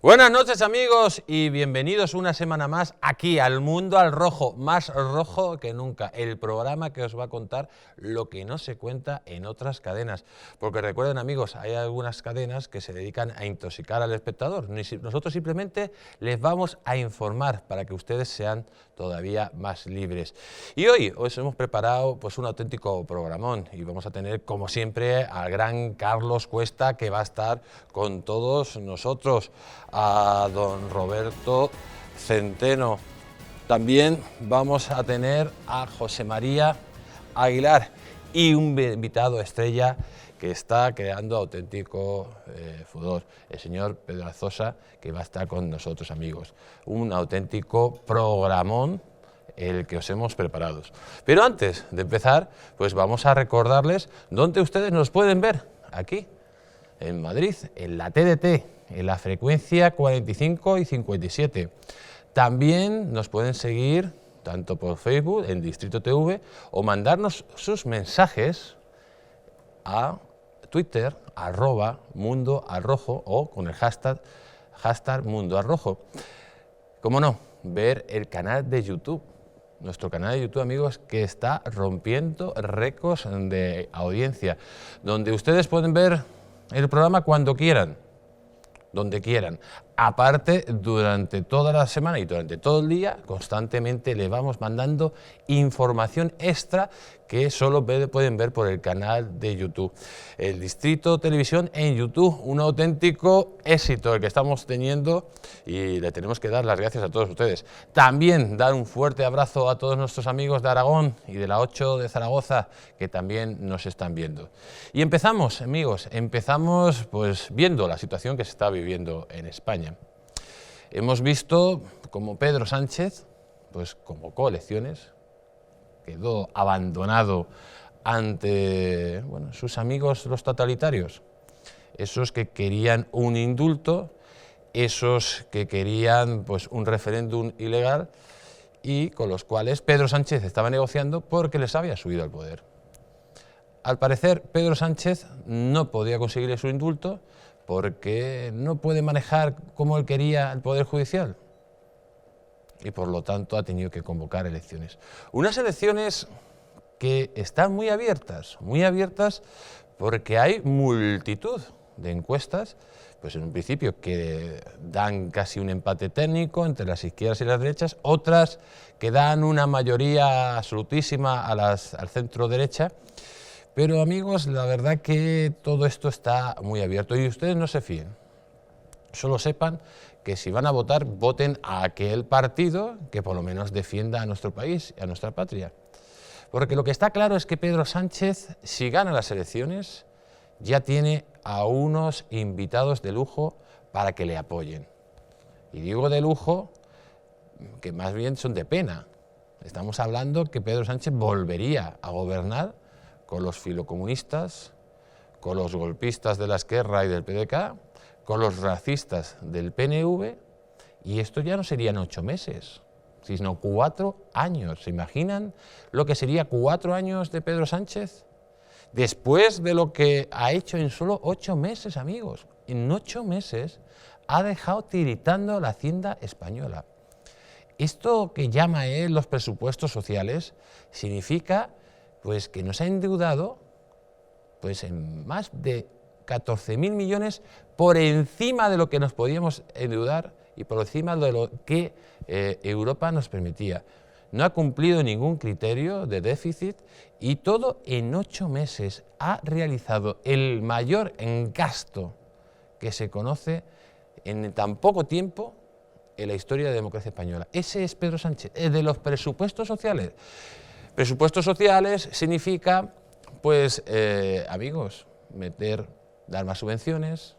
Buenas noches amigos y bienvenidos una semana más aquí al Mundo al Rojo, más rojo que nunca, el programa que os va a contar lo que no se cuenta en otras cadenas. Porque recuerden amigos, hay algunas cadenas que se dedican a intoxicar al espectador. Nosotros simplemente les vamos a informar para que ustedes sean todavía más libres. Y hoy os hemos preparado pues un auténtico programón y vamos a tener como siempre al gran Carlos Cuesta, que va a estar con todos nosotros, a don Roberto Centeno. También vamos a tener a José María Aguilar y un invitado estrella que está creando auténtico furor, el señor Pedro Azosa, que va a estar con nosotros amigos. Un auténtico programón el que os hemos preparado. Pero antes de empezar, pues vamos a recordarles dónde ustedes nos pueden ver, aquí, en Madrid, en la TDT, en la frecuencia 45 y 57. También nos pueden seguir tanto por Facebook, en Distrito TV, o mandarnos sus mensajes a Twitter, @mundoalrojo, o con el hashtag mundoalrojo. Como no, ver el canal de YouTube, nuestro canal de YouTube, amigos, que está rompiendo récords de audiencia, donde ustedes pueden ver el programa cuando quieran, donde quieran. Aparte, durante toda la semana y durante todo el día, constantemente le vamos mandando información extra que solo pueden ver por el canal de YouTube. El Distrito Televisión en YouTube, un auténtico éxito el que estamos teniendo y le tenemos que dar las gracias a todos ustedes. También dar un fuerte abrazo a todos nuestros amigos de Aragón y de la 8 de Zaragoza, que también nos están viendo. Y empezamos, amigos, pues viendo la situación que se está viviendo en España. Hemos visto como Pedro Sánchez pues convocó elecciones, quedó abandonado ante sus amigos los totalitarios, esos que querían un indulto, esos que querían pues un referéndum ilegal y con los cuales Pedro Sánchez estaba negociando porque les había subido al poder. Al parecer, Pedro Sánchez no podía conseguir su indulto porque no puede manejar como él quería el Poder Judicial y por lo tanto ha tenido que convocar elecciones. Unas elecciones que están muy abiertas porque hay multitud de encuestas, pues en un principio que dan casi un empate técnico entre las izquierdas y las derechas, otras que dan una mayoría absolutísima al centro derecha. Pero amigos, la verdad que todo esto está muy abierto y ustedes no se fíen. Solo sepan que si van a votar, voten a aquel partido que por lo menos defienda a nuestro país y a nuestra patria. Porque lo que está claro es que Pedro Sánchez, si gana las elecciones, ya tiene a unos invitados de lujo para que le apoyen. Y digo de lujo, que más bien son de pena. Estamos hablando que Pedro Sánchez volvería a gobernar con los filocomunistas, con los golpistas de la Esquerra y del PDK, con los racistas del PNV, y esto ya no serían 8 meses, sino 4 años. ¿Se imaginan lo que sería 4 años de Pedro Sánchez? Después de lo que ha hecho en solo 8 meses, amigos. En 8 meses ha dejado tiritando la Hacienda española. Esto que llama él los presupuestos sociales significa pues que nos ha endeudado pues en más de 14.000 millones por encima de lo que nos podíamos endeudar y por encima de lo que Europa nos permitía. No ha cumplido ningún criterio de déficit y todo en 8 meses ha realizado el mayor gasto que se conoce en tan poco tiempo en la historia de la democracia española. Ese es Pedro Sánchez, de los presupuestos sociales. Presupuestos sociales significa, pues, amigos, dar más subvenciones,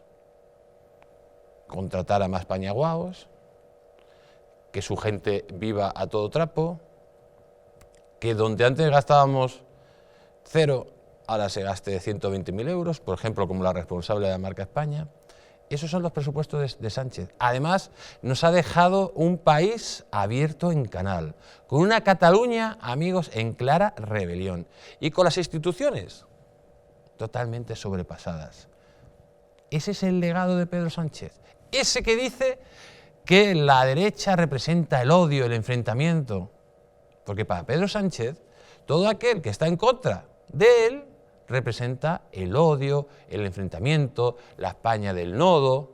contratar a más pañaguaos, que su gente viva a todo trapo, que donde antes gastábamos 0, ahora se gaste 120.000 euros, por ejemplo, como la responsable de la marca España. Esos son los presupuestos de Sánchez. Además, nos ha dejado un país abierto en canal, con una Cataluña, amigos, en clara rebelión y con las instituciones totalmente sobrepasadas. Ese es el legado de Pedro Sánchez. Ese que dice que la derecha representa el odio, el enfrentamiento. Porque para Pedro Sánchez, todo aquel que está en contra de él representa el odio, el enfrentamiento, la España del nodo.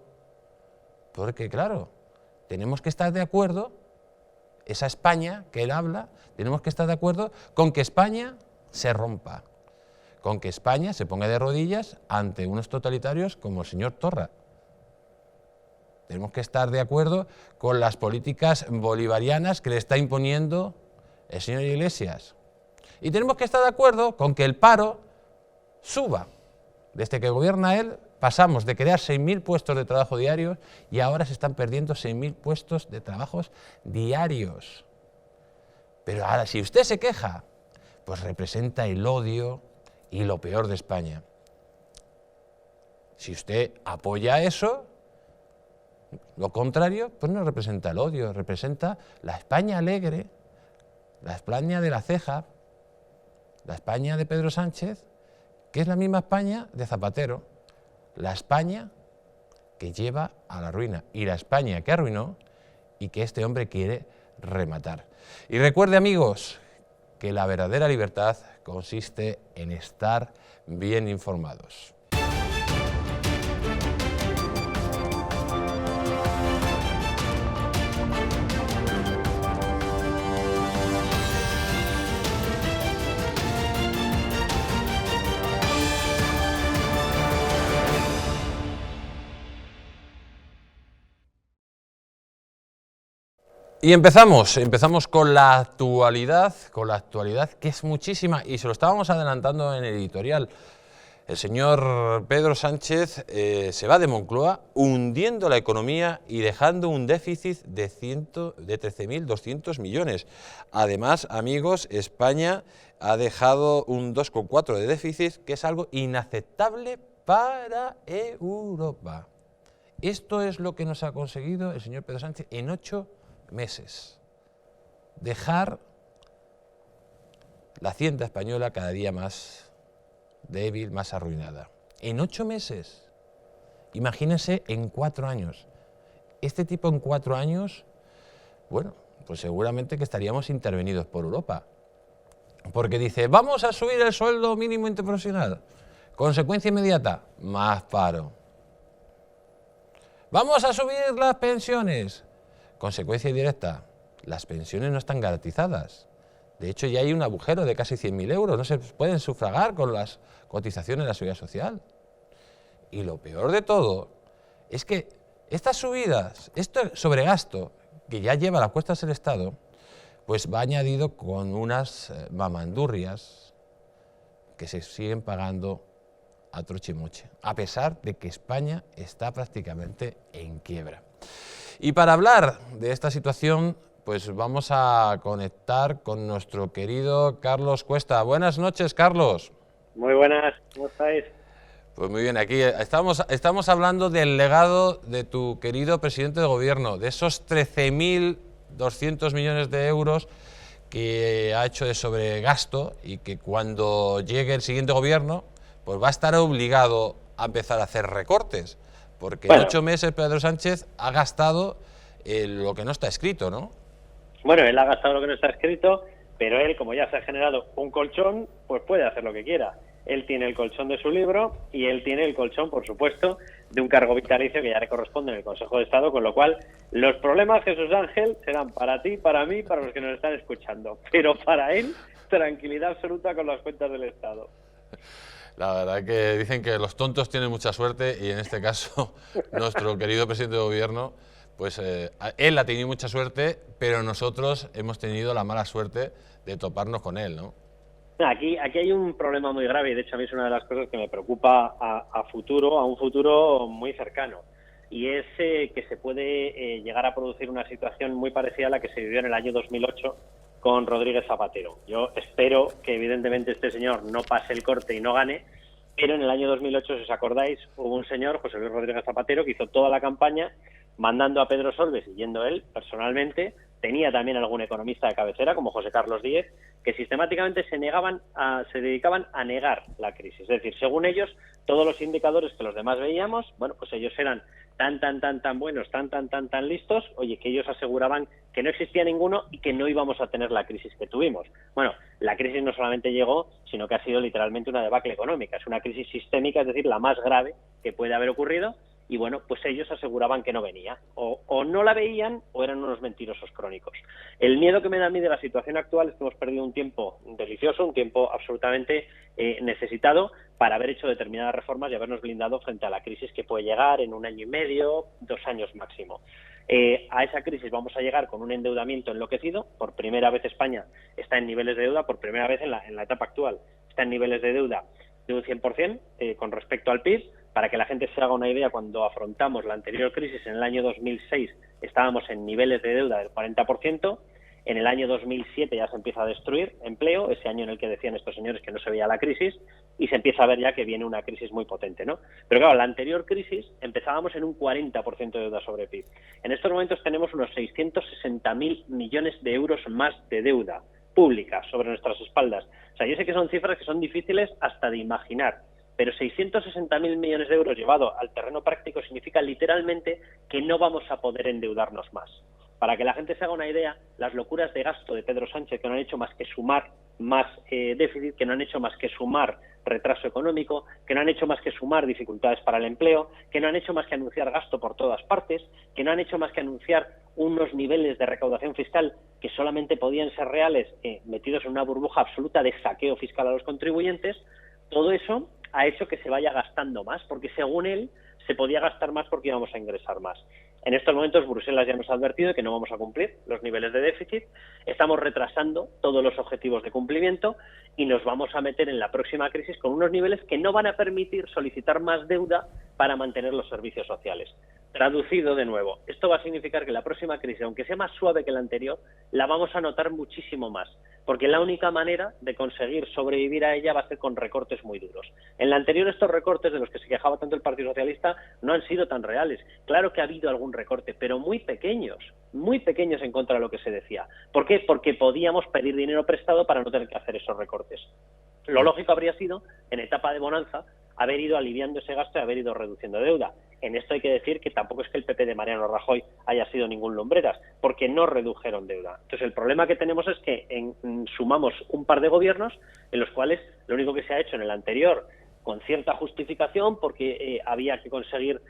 Porque claro, tenemos que estar de acuerdo, esa España que él habla, tenemos que estar de acuerdo con que España se rompa, con que España se ponga de rodillas ante unos totalitarios como el señor Torra. Tenemos que estar de acuerdo con las políticas bolivarianas que le está imponiendo el señor Iglesias. Y tenemos que estar de acuerdo con que el paro suba. Desde que gobierna él, pasamos de crear 6.000 puestos de trabajo diarios y ahora se están perdiendo 6.000 puestos de trabajos diarios. Pero ahora, si usted se queja, pues representa el odio y lo peor de España. Si usted apoya eso, lo contrario, pues no representa el odio, representa la España alegre, la España de la ceja, la España de Pedro Sánchez, que es la misma España de Zapatero, la España que lleva a la ruina y la España que arruinó y que este hombre quiere rematar. Y recuerde, amigos, que la verdadera libertad consiste en estar bien informados. Y empezamos con la actualidad que es muchísima y se lo estábamos adelantando en el editorial. El señor Pedro Sánchez se va de Moncloa hundiendo la economía y dejando un déficit de 13.200 millones. Además, amigos, España ha dejado un 2,4 de déficit, que es algo inaceptable para Europa. Esto es lo que nos ha conseguido el señor Pedro Sánchez en 8 meses. Dejar la hacienda española cada día más débil, más arruinada. En 8 meses. Imagínense en 4 años. Este tipo en 4 años, bueno, pues seguramente que estaríamos intervenidos por Europa. Porque dice, vamos a subir el sueldo mínimo interprofesional. Consecuencia inmediata, más paro. Vamos a subir las pensiones. Consecuencia directa, las pensiones no están garantizadas. De hecho, ya hay un agujero de casi 100.000 euros. No se pueden sufragar con las cotizaciones de la Seguridad Social. Y lo peor de todo es que estas subidas, este sobregasto que ya lleva a las cuestas el Estado, pues va añadido con unas mamandurrias que se siguen pagando a troche-moche, a pesar de que España está prácticamente en quiebra. Y para hablar de esta situación, pues vamos a conectar con nuestro querido Carlos Cuesta. Buenas noches, Carlos. Muy buenas, ¿cómo estáis? Pues muy bien, aquí estamos hablando del legado de tu querido presidente de gobierno, de esos 13.200 millones de euros que ha hecho de sobregasto y que cuando llegue el siguiente gobierno, pues va a estar obligado a empezar a hacer recortes. Porque en 8 meses Pedro Sánchez ha gastado lo que no está escrito, ¿no? Bueno, él ha gastado lo que no está escrito, pero él, como ya se ha generado un colchón, pues puede hacer lo que quiera. Él tiene el colchón de su libro y él tiene el colchón, por supuesto, de un cargo vitalicio que ya le corresponde en el Consejo de Estado, con lo cual los problemas, Jesús Ángel, serán para ti, para mí, para los que nos están escuchando. Pero para él, tranquilidad absoluta con las cuentas del Estado. La verdad que dicen que los tontos tienen mucha suerte y en este caso nuestro querido presidente de gobierno, pues él ha tenido mucha suerte, pero nosotros hemos tenido la mala suerte de toparnos con él, ¿no? Aquí hay un problema muy grave y de hecho a mí es una de las cosas que me preocupa a un futuro muy cercano, y es que se puede llegar a producir una situación muy parecida a la que se vivió en el año 2008 con Rodríguez Zapatero. Yo espero que evidentemente este señor no pase el corte y no gane, pero en el año 2008, si os acordáis, hubo un señor, José Luis Rodríguez Zapatero, que hizo toda la campaña mandando a Pedro Solbes y yendo él personalmente. Tenía también algún economista de cabecera, como José Carlos Díez, que sistemáticamente se dedicaban a negar la crisis. Es decir, según ellos, todos los indicadores que los demás veíamos, bueno, pues ellos eran tan buenos, tan listos, oye, que ellos aseguraban que no existía ninguno y que no íbamos a tener la crisis que tuvimos. Bueno, la crisis no solamente llegó, sino que ha sido literalmente una debacle económica. Es una crisis sistémica, es decir, la más grave que puede haber ocurrido. Y bueno, pues ellos aseguraban que no venía. O no la veían o eran unos mentirosos crónicos. El miedo que me da a mí de la situación actual es que hemos perdido un tiempo delicioso, un tiempo absolutamente necesitado para haber hecho determinadas reformas y habernos blindado frente a la crisis que puede llegar en 1 año y medio, 2 años máximo. A esa crisis vamos a llegar con un endeudamiento enloquecido. Por primera vez España está en niveles de deuda, por primera vez en la etapa actual, está en niveles de deuda de un 100% con respecto al PIB. Para que la gente se haga una idea, cuando afrontamos la anterior crisis en el año 2006 estábamos en niveles de deuda del 40%, en el año 2007 ya se empieza a destruir empleo, ese año en el que decían estos señores que no se veía la crisis, y se empieza a ver ya que viene una crisis muy potente, ¿no? Pero claro, la anterior crisis empezábamos en un 40% de deuda sobre PIB. En estos momentos tenemos unos 660.000 millones de euros más de deuda pública sobre nuestras espaldas. O sea, yo sé que son cifras que son difíciles hasta de imaginar, pero 660.000 millones de euros llevado al terreno práctico significa literalmente que no vamos a poder endeudarnos más. Para que la gente se haga una idea, las locuras de gasto de Pedro Sánchez, que no han hecho más que sumar más déficit, que no han hecho más que sumar retraso económico, que no han hecho más que sumar dificultades para el empleo, que no han hecho más que anunciar gasto por todas partes, que no han hecho más que anunciar unos niveles de recaudación fiscal que solamente podían ser reales metidos en una burbuja absoluta de saqueo fiscal a los contribuyentes. Todo eso ha hecho que se vaya gastando más, porque según él se podía gastar más porque íbamos a ingresar más. En estos momentos Bruselas ya nos ha advertido de que no vamos a cumplir los niveles de déficit, estamos retrasando todos los objetivos de cumplimiento y nos vamos a meter en la próxima crisis con unos niveles que no van a permitir solicitar más deuda para mantener los servicios sociales. Traducido de nuevo, esto va a significar que la próxima crisis, aunque sea más suave que la anterior, la vamos a notar muchísimo más, porque la única manera de conseguir sobrevivir a ella va a ser con recortes muy duros. En la anterior estos recortes de los que se quejaba tanto el Partido Socialista no han sido tan reales. Claro que ha habido algún recorte, pero muy pequeños en contra de lo que se decía. ¿Por qué? Porque podíamos pedir dinero prestado para no tener que hacer esos recortes. Lo lógico habría sido, en etapa de bonanza, haber ido aliviando ese gasto y haber ido reduciendo deuda. En esto hay que decir que tampoco es que el PP de Mariano Rajoy haya sido ningún lumbreras, porque no redujeron deuda. Entonces el problema que tenemos es que sumamos un par de gobiernos en los cuales lo único que se ha hecho en el anterior, con cierta justificación, porque había que conseguir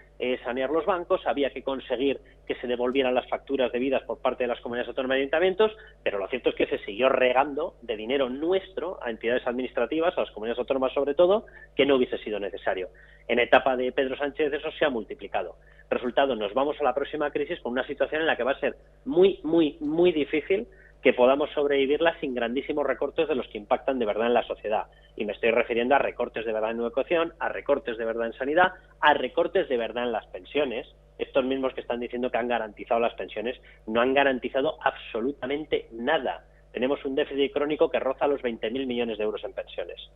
sanear los bancos, había que conseguir que se devolvieran las facturas debidas por parte de las comunidades autónomas y ayuntamientos, pero lo cierto es que se siguió regando de dinero nuestro a entidades administrativas, a las comunidades autónomas sobre todo, que no hubiese sido necesario. En etapa de Pedro Sánchez eso se ha multiplicado. Resultado, nos vamos a la próxima crisis con una situación en la que va a ser muy difícil que podamos sobrevivirla sin grandísimos recortes de los que impactan de verdad en la sociedad. Y me estoy refiriendo a recortes de verdad en educación, a recortes de verdad en sanidad, a recortes de verdad en las pensiones. Estos mismos que están diciendo que han garantizado las pensiones no han garantizado absolutamente nada. Tenemos un déficit crónico que roza los 20.000 millones de euros en pensiones.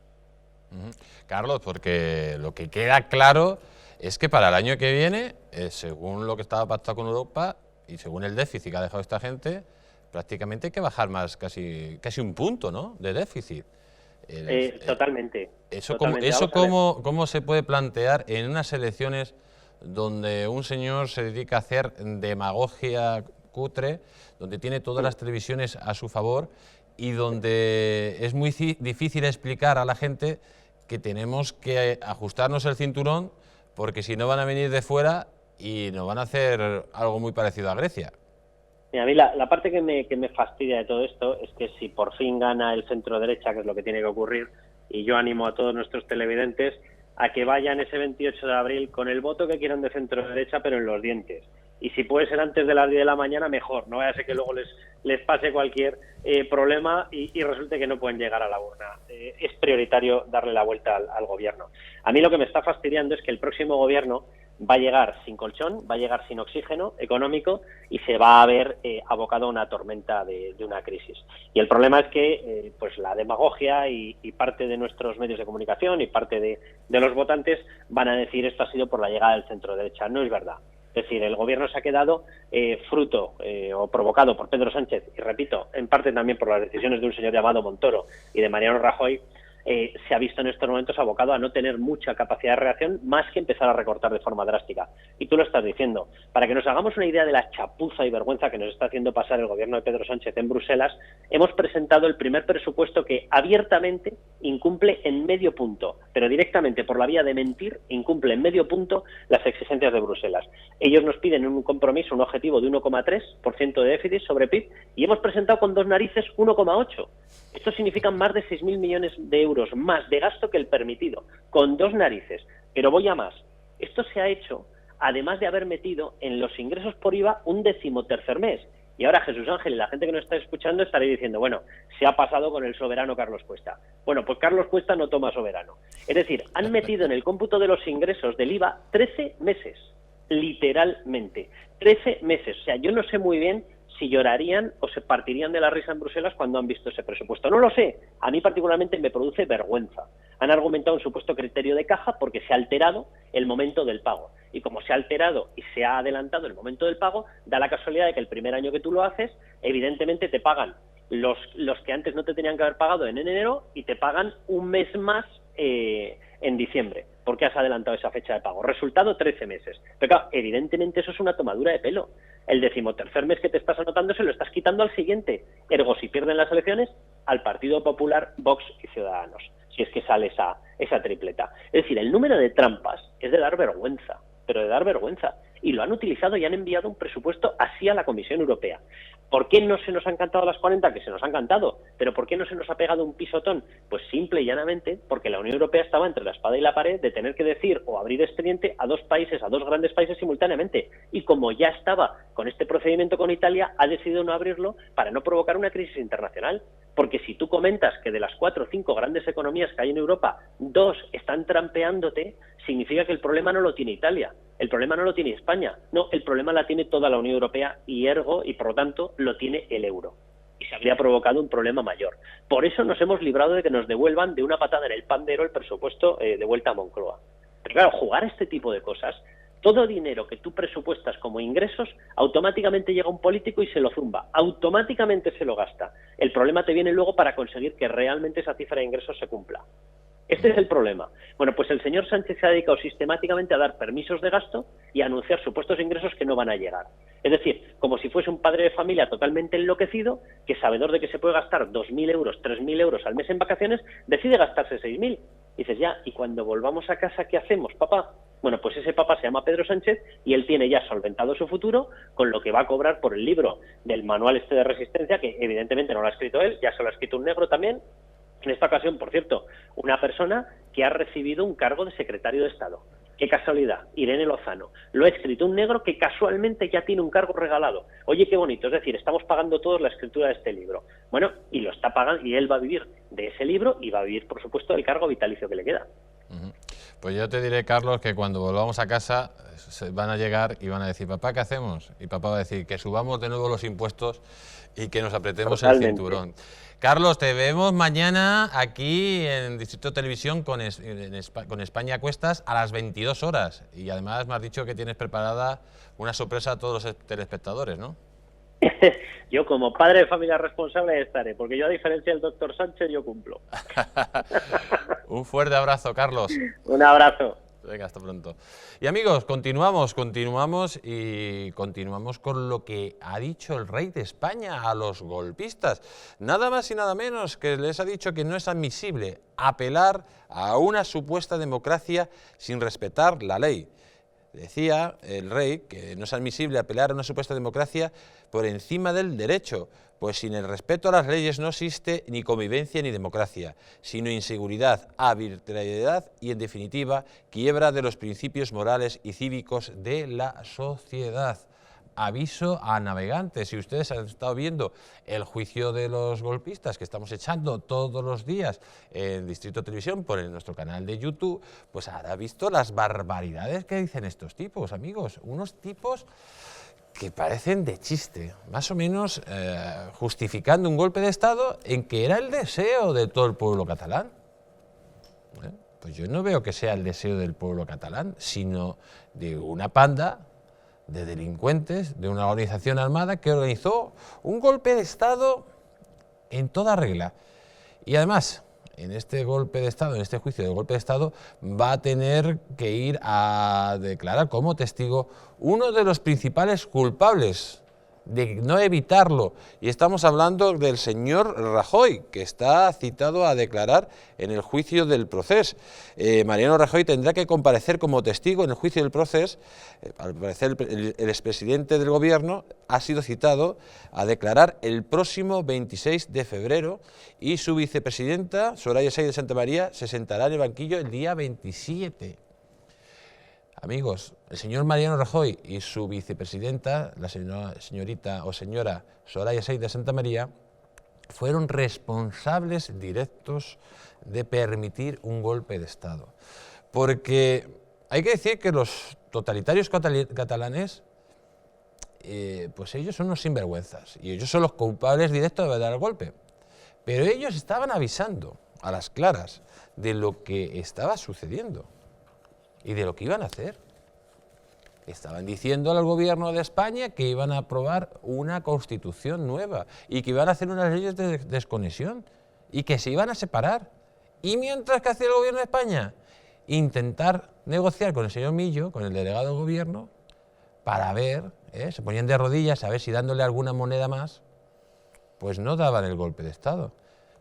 Carlos, porque lo que queda claro es que para el año que viene, según lo que estaba pactado con Europa y según el déficit que ha dejado esta gente, prácticamente hay que bajar más, casi un punto, ¿no?, de déficit. Totalmente. Eso ¿cómo se puede plantear en unas elecciones donde un señor se dedica a hacer demagogia cutre, donde tiene todas las televisiones a su favor y donde es muy difícil explicar a la gente que tenemos que ajustarnos el cinturón porque si no van a venir de fuera y nos van a hacer algo muy parecido a Grecia? A mí la parte que me fastidia de todo esto es que si por fin gana el centro derecha, que es lo que tiene que ocurrir, y yo animo a todos nuestros televidentes a que vayan ese 28 de abril con el voto que quieran de centro derecha, pero en los dientes. Y si puede ser antes de las 10 de la mañana, mejor. No vaya a ser que luego les pase cualquier problema y resulte que no pueden llegar a la urna. Es prioritario darle la vuelta al gobierno. A mí lo que me está fastidiando es que el próximo gobierno va a llegar sin colchón, va a llegar sin oxígeno económico y se va a ver abocado a una tormenta de una crisis. Y el problema es que pues la demagogia y parte de nuestros medios de comunicación y parte de los votantes van a decir esto ha sido por la llegada del centro derecha. No es verdad. Es decir, el gobierno se ha quedado fruto o provocado por Pedro Sánchez y, repito, en parte también por las decisiones de un señor llamado Montoro y de Mariano Rajoy, se ha visto en estos momentos abocado a no tener mucha capacidad de reacción más que empezar a recortar de forma drástica. Y tú lo estás diciendo. Para que nos hagamos una idea de la chapuza y vergüenza que nos está haciendo pasar el gobierno de Pedro Sánchez en Bruselas, hemos presentado el primer presupuesto que abiertamente incumple en medio punto, pero directamente por la vía de mentir incumple en medio punto las exigencias de Bruselas. Ellos nos piden un compromiso, un objetivo de 1,3% de déficit sobre PIB y hemos presentado con dos narices 1,8%. Esto significa más de 6.000 millones de euros más de gasto que el permitido, con dos narices. Pero voy a más. Esto se ha hecho además de haber metido en los ingresos por IVA un 13º mes. Y ahora Jesús Ángel y la gente que nos está escuchando estaría diciendo, bueno, se ha pasado con el soberano Carlos Cuesta. Bueno, pues Carlos Cuesta no toma soberano. Es decir, han metido en el cómputo de los ingresos del IVA 13 meses, literalmente. 13 meses. O sea, yo no sé muy bien si llorarían o se partirían de la risa en Bruselas cuando han visto ese presupuesto. No lo sé. A mí particularmente me produce vergüenza. Han argumentado un supuesto criterio de caja porque se ha alterado el momento del pago. Y como se ha alterado y se ha adelantado el momento del pago, da la casualidad de que el primer año que tú lo haces, evidentemente te pagan los que antes no te tenían que haber pagado en enero y te pagan un mes más en diciembre, porque has adelantado esa fecha de pago. Resultado, 13 meses. Pero claro, evidentemente eso es una tomadura de pelo. El 13º mes que te estás anotando se lo estás quitando al siguiente. Ergo, si pierden las elecciones, al Partido Popular, Vox y Ciudadanos, si es que sale esa tripleta. Es decir, el número de trampas es de dar vergüenza, pero de dar vergüenza. Y lo han utilizado y han enviado un presupuesto así a la Comisión Europea. ¿Por qué no se nos han cantado las 40? Que se nos han cantado. ¿Pero por qué no se nos ha pegado un pisotón? Pues simple y llanamente porque la Unión Europea estaba entre la espada y la pared de tener que decir o abrir expediente a dos grandes países simultáneamente. Y como ya estaba con este procedimiento con Italia, ha decidido no abrirlo para no provocar una crisis internacional. Porque si tú comentas que de las 4 o 5 grandes economías que hay en Europa, 2 están trampeándote, significa que el problema no lo tiene Italia, el problema no lo tiene España, no, el problema la tiene toda la Unión Europea y por lo tanto, lo tiene el euro. Y se habría provocado un problema mayor. Por eso nos hemos librado de que nos devuelvan de una patada en el pandero el presupuesto de vuelta a Moncloa. Pero claro, jugar a este tipo de cosas, todo dinero que tú presupuestas como ingresos, automáticamente llega un político y se lo zumba, automáticamente se lo gasta. El problema te viene luego para conseguir que realmente esa cifra de ingresos se cumpla. Este es el problema. Bueno, pues el señor Sánchez se ha dedicado sistemáticamente a dar permisos de gasto y a anunciar supuestos ingresos que no van a llegar. Es decir, como si fuese un padre de familia totalmente enloquecido, que sabedor de que se puede gastar 2.000 euros, 3.000 euros al mes en vacaciones, decide gastarse 6.000. Dices, ya, ¿y cuando volvamos a casa qué hacemos, papá? Bueno, pues ese papá se llama Pedro Sánchez y él tiene ya solventado su futuro con lo que va a cobrar por el libro del manual de resistencia, que evidentemente no lo ha escrito él, ya se lo ha escrito un negro también. En esta ocasión, por cierto, una persona que ha recibido un cargo de secretario de Estado. Qué casualidad, Irene Lozano. Lo ha escrito un negro que casualmente ya tiene un cargo regalado. Oye, qué bonito, es decir, estamos pagando todos la escritura de este libro. Bueno, y lo está pagando y él va a vivir de ese libro y va a vivir, por supuesto, del cargo vitalicio que le queda. Pues yo te diré, Carlos, que cuando volvamos a casa van a llegar y van a decir, papá, ¿qué hacemos? Y papá va a decir que subamos de nuevo los impuestos y que nos apretemos el cinturón. Carlos, te vemos mañana aquí en Distrito Televisión con España a Cuestas a las 22 horas. Y además me has dicho que tienes preparada una sorpresa a todos los telespectadores, ¿no? Yo como padre de familia responsable estaré, porque yo a diferencia del doctor Sánchez, yo cumplo. Un fuerte abrazo, Carlos. Un abrazo. Venga, hasta pronto. Y amigos, continuamos con lo que ha dicho el rey de España a los golpistas. Nada más y nada menos que les ha dicho que no es admisible apelar a una supuesta democracia sin respetar la ley. Decía el rey que no es admisible apelar a una supuesta democracia por encima del derecho, pues sin el respeto a las leyes no existe ni convivencia ni democracia, sino inseguridad, arbitrariedad y, en definitiva, quiebra de los principios morales y cívicos de la sociedad. Aviso a navegantes, si ustedes han estado viendo el juicio de los golpistas que estamos echando todos los días en Distrito Televisión por nuestro canal de YouTube, pues habrá visto las barbaridades que dicen estos tipos, amigos, unos tipos que parecen de chiste, más o menos justificando un golpe de Estado en que era el deseo de todo el pueblo catalán. Pues yo no veo que sea el deseo del pueblo catalán, sino de una panda de delincuentes, de una organización armada que organizó un golpe de Estado en toda regla. Y además, en este golpe de Estado, en este juicio de golpe de Estado, va a tener que ir a declarar como testigo uno de los principales culpables de no evitarlo. Y estamos hablando del señor Rajoy, que está citado a declarar en el juicio del Procés. Mariano Rajoy tendrá que comparecer como testigo en el juicio del Procés. Al parecer el expresidente del Gobierno ha sido citado a declarar el próximo 26 de febrero y su vicepresidenta, Soraya Sáenz de Santamaría, se sentará en el banquillo el día 27. Amigos, el señor Mariano Rajoy y su vicepresidenta, la señorita o señora Soraya Sáenz de Santamaría, fueron responsables directos de permitir un golpe de Estado. Porque hay que decir que los totalitarios catalanes, pues ellos son unos sinvergüenzas y ellos son los culpables directos de dar el golpe. Pero ellos estaban avisando a las claras de lo que estaba sucediendo y de lo que iban a hacer. Estaban diciendo al gobierno de España que iban a aprobar una constitución nueva y que iban a hacer unas leyes de desconexión y que se iban a separar. Y mientras que hacía el gobierno de España, intentar negociar con el señor Millo, con el delegado del gobierno, para ver, se ponían de rodillas a ver si dándole alguna moneda más, pues no daban el golpe de Estado.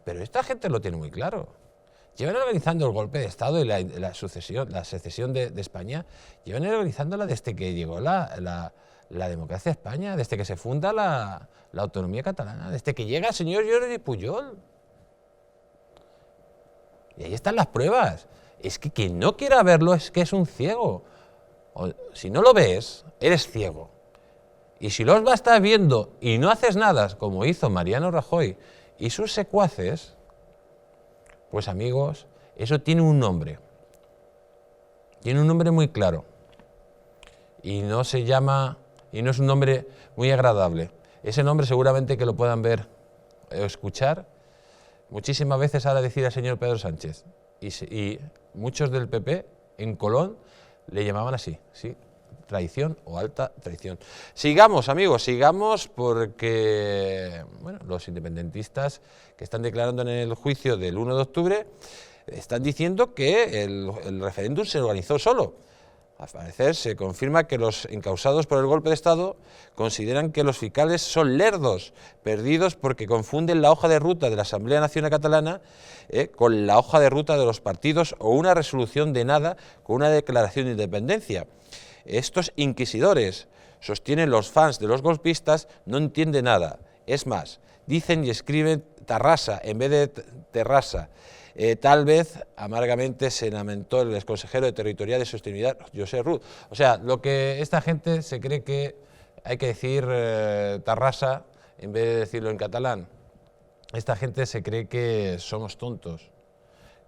Pero esta gente lo tiene muy claro. Llevan organizando el golpe de Estado y la secesión de España, llevan organizándola desde que llegó la democracia a España, desde que se funda la autonomía catalana, desde que llega el señor Jordi Pujol. Y ahí están las pruebas. Es que quien no quiera verlo es que es un ciego. Si no lo ves, eres ciego. Y si los vas a estar viendo y no haces nada, como hizo Mariano Rajoy y sus secuaces, pues amigos, eso tiene un nombre. Tiene un nombre muy claro. Y no se llama, y no es un nombre muy agradable. Ese nombre seguramente que lo puedan ver o escuchar muchísimas veces ahora decir al señor Pedro Sánchez. Y muchos del PP en Colón le llamaban así, ¿sí? Traición o alta traición. Sigamos, amigos, sigamos porque bueno, los independentistas que están declarando en el juicio del 1 de octubre están diciendo que el referéndum se organizó solo. Al parecer se confirma que los encausados por el golpe de Estado consideran que los fiscales son lerdos, perdidos porque confunden la hoja de ruta de la Asamblea Nacional Catalana con la hoja de ruta de los partidos o una resolución de nada con una declaración de independencia. Estos inquisidores, sostienen los fans de los golpistas, no entienden nada. Es más, dicen y escriben Tarrasa en vez de Terrassa. Tal vez amargamente se lamentó el exconsejero de Territorial y Sostenibilidad, José Rull. O sea, lo que esta gente se cree que hay que decir Tarrasa en vez de decirlo en catalán. Esta gente se cree que somos tontos,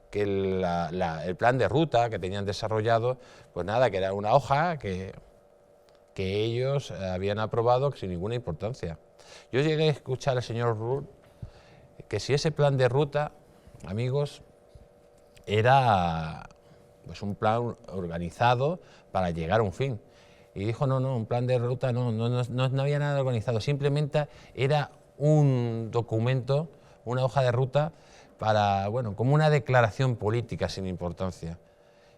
que el plan de ruta que tenían desarrollado, pues nada, que era una hoja que ellos habían aprobado sin ninguna importancia. Yo llegué a escuchar al señor Rull que si ese plan de ruta, amigos, era pues un plan organizado para llegar a un fin. Y dijo, no, un plan de ruta no había nada organizado, simplemente era un documento, una hoja de ruta para, bueno, como una declaración política sin importancia.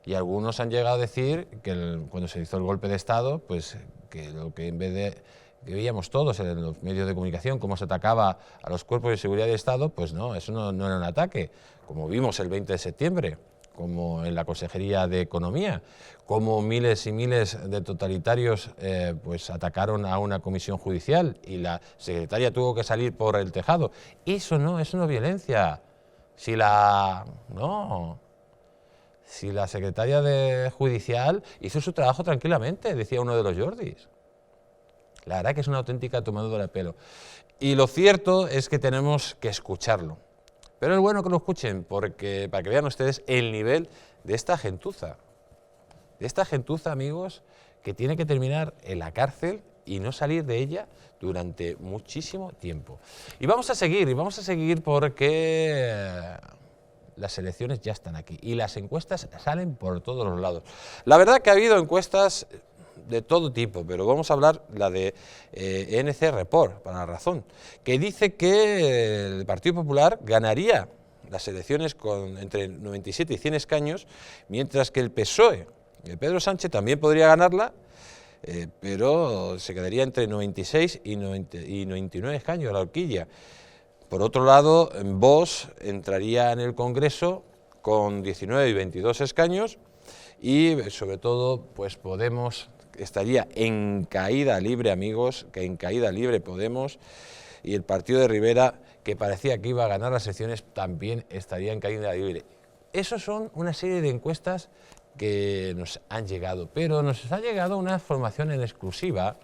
Y algunos han llegado a decir que cuando se hizo el golpe de Estado, pues que lo que en vez de que veíamos todos en los medios de comunicación, cómo se atacaba a los cuerpos de seguridad del Estado, pues no, eso no era un ataque, como vimos el 20 de septiembre, como en la Consejería de Economía, como miles y miles de totalitarios pues atacaron a una comisión judicial y la secretaria tuvo que salir por el tejado. Eso no es violencia. Si la secretaria de judicial hizo su trabajo tranquilamente, decía uno de los Jordis. La verdad que es una auténtica tomadura de pelo. Y lo cierto es que tenemos que escucharlo. Pero es bueno que lo escuchen porque para que vean ustedes el nivel de esta gentuza. De esta gentuza, amigos, que tiene que terminar en la cárcel y no salir de ella durante muchísimo tiempo. Y vamos a seguir porque las elecciones ya están aquí y las encuestas salen por todos los lados. La verdad que ha habido encuestas de todo tipo, pero vamos a hablar la de NC Report, para La Razón, que dice que el Partido Popular ganaría las elecciones con entre 97 y 100 escaños, mientras que el PSOE de Pedro Sánchez también podría ganarla, pero se quedaría entre 96 y 99 escaños, la horquilla. Por otro lado, Vox entraría en el Congreso con 19 y 22 escaños y sobre todo pues Podemos estaría en caída libre, amigos, que en caída libre Podemos, y el partido de Rivera, que parecía que iba a ganar las elecciones, también estaría en caída libre. Esas son una serie de encuestas que nos han llegado, pero nos ha llegado una información en exclusiva.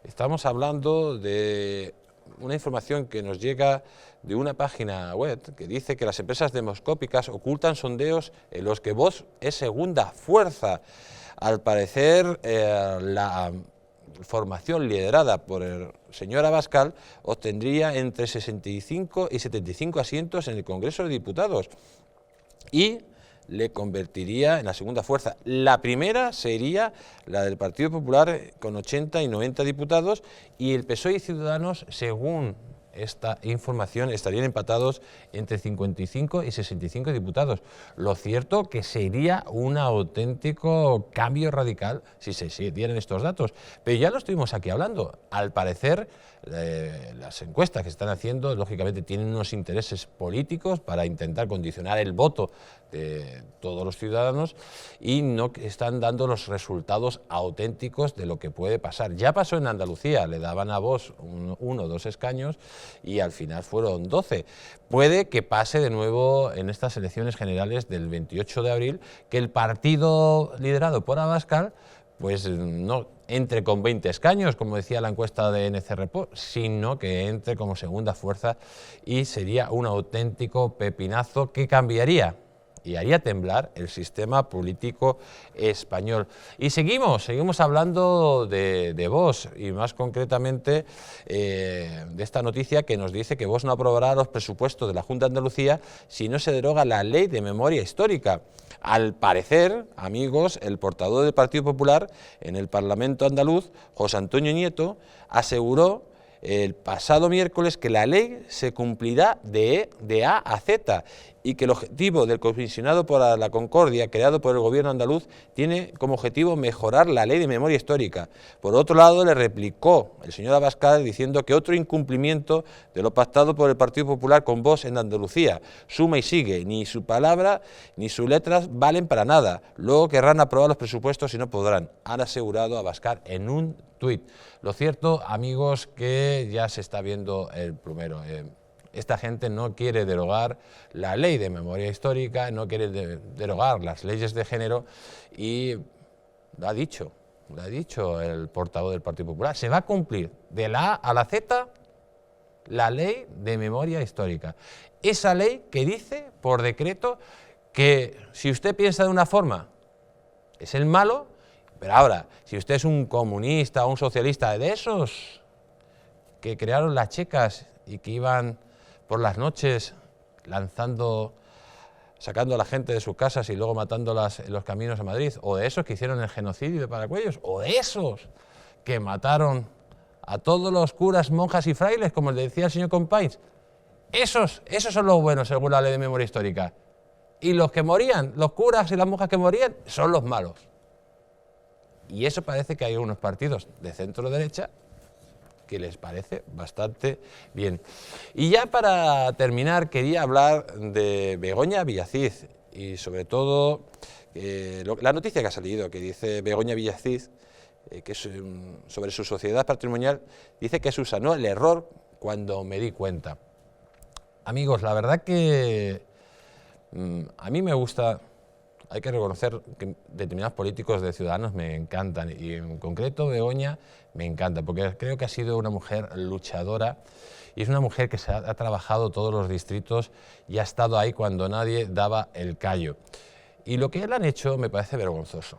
Estamos hablando de una información que nos llega de una página web que dice que las empresas demoscópicas ocultan sondeos en los que Vox es segunda fuerza. Al parecer, la formación liderada por el señor Abascal obtendría entre 65 y 75 asientos en el Congreso de Diputados y le convertiría en la segunda fuerza. La primera sería la del Partido Popular con 80 y 90 diputados y el PSOE y Ciudadanos, según esta información, estarían empatados entre 55 y 65 diputados. Lo cierto que sería un auténtico cambio radical si se dieran estos datos. Pero ya lo estuvimos aquí hablando. Al parecer, las encuestas que se están haciendo, lógicamente, tienen unos intereses políticos para intentar condicionar el voto de todos los ciudadanos y no están dando los resultados auténticos de lo que puede pasar. Ya pasó en Andalucía, le daban a Vox 1 o 2 escaños y al final fueron 12. Puede que pase de nuevo en estas elecciones generales del 28 de abril, que el partido liderado por Abascal pues no entre con 20 escaños, como decía la encuesta de NC Report, sino que entre como segunda fuerza y sería un auténtico pepinazo que cambiaría y haría temblar el sistema político español. Y seguimos hablando de Vox y más concretamente de esta noticia que nos dice que Vox no aprobará los presupuestos de la Junta de Andalucía si no se deroga la ley de memoria histórica. Al parecer, amigos, el portavoz del Partido Popular en el Parlamento andaluz, José Antonio Nieto, aseguró el pasado miércoles que la ley se cumplirá de A a Z y que el objetivo del comisionado para la Concordia creado por el gobierno andaluz tiene como objetivo mejorar la ley de memoria histórica. Por otro lado, le replicó el señor Abascal diciendo que otro incumplimiento de lo pactado por el Partido Popular con Vox en Andalucía. Suma y sigue, ni su palabra ni sus letras valen para nada. Luego querrán aprobar los presupuestos y no podrán, han asegurado Abascal en un tuit. Lo cierto, amigos, que ya se está viendo el plumero. Esta gente no quiere derogar la ley de memoria histórica, no quiere derogar las leyes de género y lo ha dicho el portavoz del Partido Popular. Se va a cumplir de la A a la Z la ley de memoria histórica. Esa ley que dice por decreto que si usted piensa de una forma es el malo, pero ahora, si usted es un comunista o un socialista de esos que crearon las checas y que iban por las noches sacando a la gente de sus casas y luego matándolas en los caminos a Madrid, o de esos que hicieron el genocidio de Paracuellos, o de esos que mataron a todos los curas, monjas y frailes, como le decía el señor Companys, esos son los buenos según la ley de memoria histórica. Y los que morían, los curas y las monjas que morían, son los malos. Y eso parece que hay unos partidos de centro-derecha que les parece bastante bien. Y ya para terminar quería hablar de Begoña Villacís y sobre todo la noticia que ha salido, que dice Begoña Villacís, que es sobre su sociedad patrimonial, dice que subsanó el error cuando me di cuenta. Amigos, la verdad que a mí me gusta. Hay que reconocer que determinados políticos de Ciudadanos me encantan y en concreto Begoña me encanta porque creo que ha sido una mujer luchadora y es una mujer que ha trabajado todos los distritos y ha estado ahí cuando nadie daba el callo. Y lo que le han hecho me parece vergonzoso.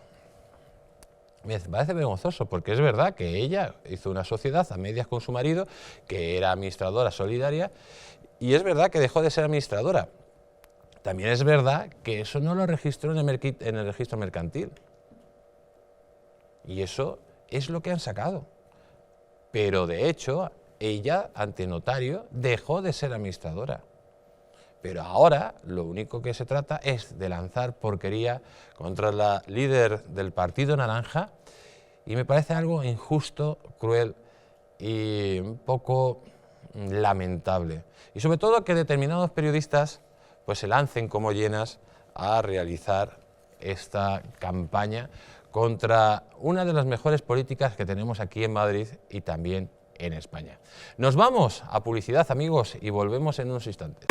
Me parece vergonzoso porque es verdad que ella hizo una sociedad a medias con su marido que era administradora solidaria y es verdad que dejó de ser administradora. También es verdad que eso no lo registró en el registro mercantil. Y eso es lo que han sacado. Pero de hecho, ella, ante notario, dejó de ser administradora. Pero ahora lo único que se trata es de lanzar porquería contra la líder del Partido Naranja, y me parece algo injusto, cruel y un poco lamentable. Y sobre todo que determinados periodistas pues se lancen como hienas a realizar esta campaña contra una de las mejores políticas que tenemos aquí en Madrid y también en España. Nos vamos a publicidad, amigos, y volvemos en unos instantes.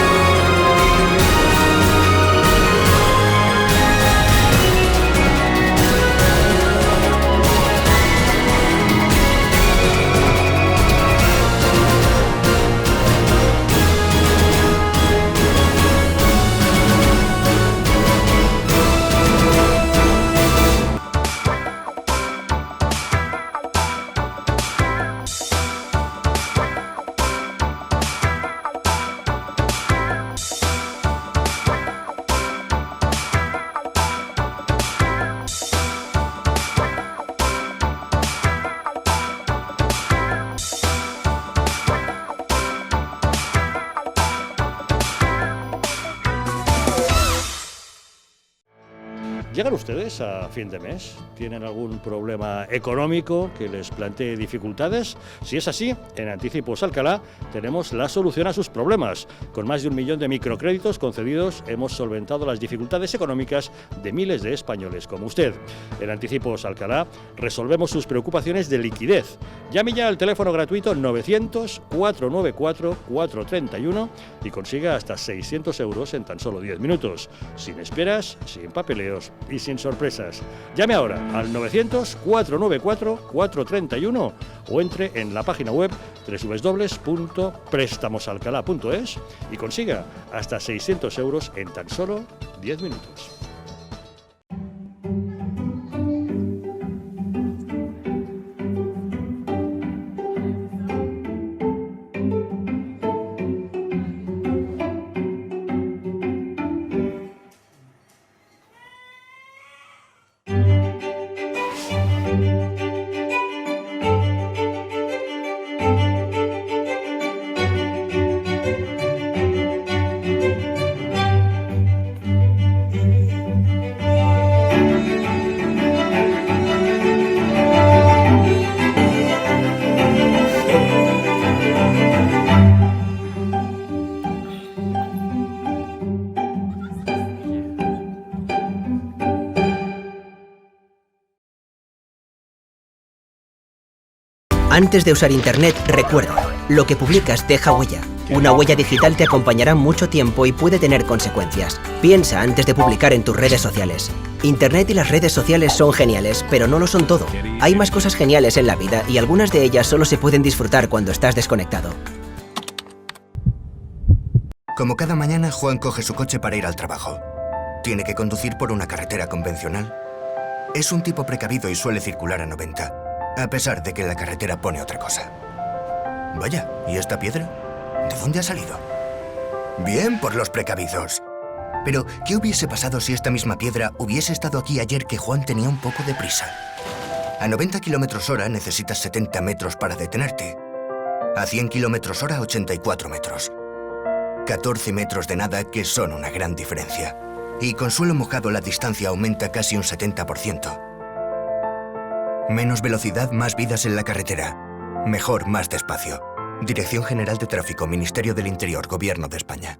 ¿Llegan ustedes a fin de mes? ¿Tienen algún problema económico que les plantee dificultades? Si es así, en Anticipos Alcalá tenemos la solución a sus problemas. Con más de 1 millón de microcréditos concedidos, hemos solventado las dificultades económicas de miles de españoles como usted. En Anticipos Alcalá resolvemos sus preocupaciones de liquidez. Llame ya al teléfono gratuito 900-494-431 y consiga hasta 600 euros en tan solo 10 minutos. Sin esperas, sin papeleos y sin sorpresas. Llame ahora al 900-494-431 o entre en la página web www.prestamosalcalá.es y consiga hasta 600 euros en tan solo 10 minutos. Antes de usar Internet, recuerda, lo que publicas deja huella. Una huella digital te acompañará mucho tiempo y puede tener consecuencias. Piensa antes de publicar en tus redes sociales. Internet y las redes sociales son geniales, pero no lo son todo. Hay más cosas geniales en la vida y algunas de ellas solo se pueden disfrutar cuando estás desconectado. Como cada mañana, Juan coge su coche para ir al trabajo. Tiene que conducir por una carretera convencional. Es un tipo precavido y suele circular a 90. A pesar de que la carretera pone otra cosa. Vaya, ¿y esta piedra? ¿De dónde ha salido? Bien por los precavidos. Pero, ¿qué hubiese pasado si esta misma piedra hubiese estado aquí ayer que Juan tenía un poco de prisa? A 90 km/h necesitas 70 metros para detenerte. A 100 km/h, 84 metros. 14 metros de nada que son una gran diferencia. Y con suelo mojado la distancia aumenta casi un 70%. Menos velocidad, más vidas en la carretera. Mejor, más despacio. Dirección General de Tráfico, Ministerio del Interior, Gobierno de España.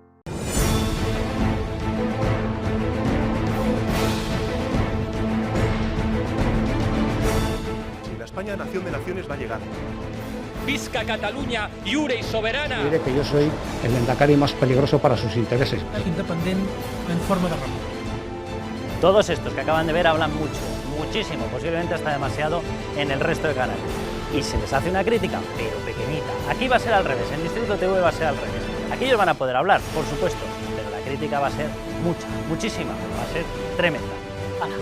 Si la España nación de naciones va a llegar. Visca Cataluña, lliure y soberana. Diré que yo soy el endacari más peligroso para sus intereses. Independent en forma de república. Todos estos que acaban de ver hablan mucho, muchísimo, posiblemente hasta demasiado en el resto de canales. Y se les hace una crítica, pero pequeñita. Aquí va a ser al revés, en Distrito TV va a ser al revés. Aquí ellos van a poder hablar, por supuesto, pero la crítica va a ser mucha, muchísima, va a ser tremenda. ¡Hala!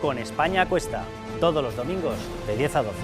Con España Cuesta, todos los domingos de 10 a 12.